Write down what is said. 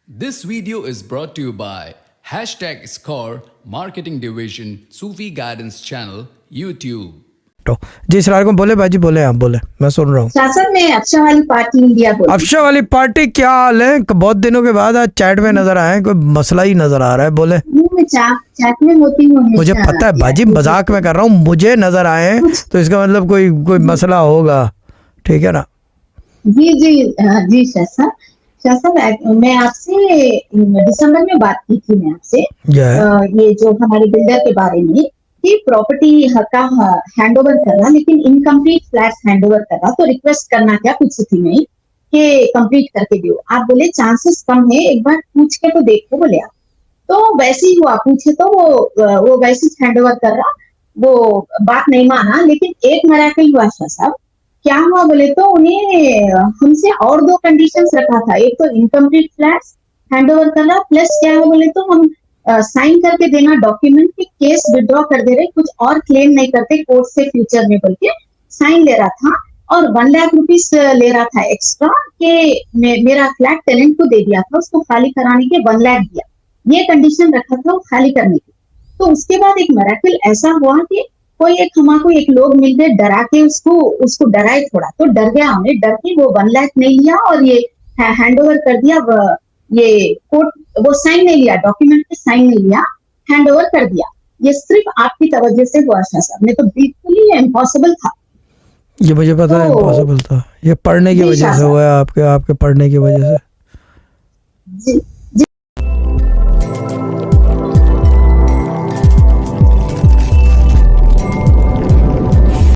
This video is brought to you by #Score Marketing Division Sufi Guidance Channel YouTube। जी सलाम बोले भाजी, बोले आप बोले, मैं सुन रहा हूँ। शासन में अफशा वाली पार्टी इंडिया बोली। अफशा वाली पार्टी, क्या हाल है? बहुत दिनों के बाद आज चैट में नजर आए, कोई मसला ही नजर आ रहा है, बोले। मैं चैट में होती हूँ, मुझे पता है भाजी, मजाक में कर रहा हूँ, मुझे नजर आए तो इसका मतलब कोई मसला होगा, ठीक है ना? जी जी जी शासन मैं आपसे दिसंबर में बात की थी, मैं आपसे ये जो हमारे बिल्डर के बारे में कि प्रॉपर्टी का हैंड ओवर कर रहा, लेकिन इनकम्प्लीट फ्लैट्स हैंड ओवर कर रहा, तो रिक्वेस्ट करना क्या पूछी थी मैं कि कंप्लीट करके दो। आप बोले चांसेस कम है, एक बार पूछ के तो देखो, बोले आप। तो वैसे ही हुआ, पूछे तो वो वैसे हैंड ओवर कर रहा, वो बात नहीं माना। लेकिन एक मिरेकल हुआ शाह साहब, क्या हुआ बोले तो उन्हें हमसे और दो कंडीशंस रखा था। एक तो इनकम्प्लीट फ्लैट्स हैंड ओवर करना, प्लस क्या है बोले तो हम साइन करके देना डॉक्यूमेंट की केस विड्रॉ कर दे रहे, कुछ और क्लेम नहीं करते कोर्ट से फ्यूचर में, बोल के साइन ले रहा था। और 1 लाख रुपीस ले रहा था एक्स्ट्रा के मेरा फ्लैट टेनेंट को दे दिया था, उसको खाली कराने के 1 लाख दिया, ये कंडीशन रखा था वो खाली करने की। तो उसके बाद एक मिरेकल ऐसा हुआ कि कोई एक लोग मिल गए, डरा के उसको डराए थोड़ा, तो डर गया, उन्हें डर के वो 1 लाख नहीं लिया और ये हैंड ओवर कर दिया। ये कोर्ट वो साइन नहीं लिया, डॉक्यूमेंट पे साइन नहीं लिया, हैंड ओवर कर दिया। ये सिर्फ आपकी तवज्जो से हुआ शाह साहब, नहीं तो बिल्कुल ही इम्पॉसिबल था। ये मुझे पता है, इम्पॉसिबल था, ये पढ़ने की वजह से हुआ है, आपके पढ़ने की वजह से। जी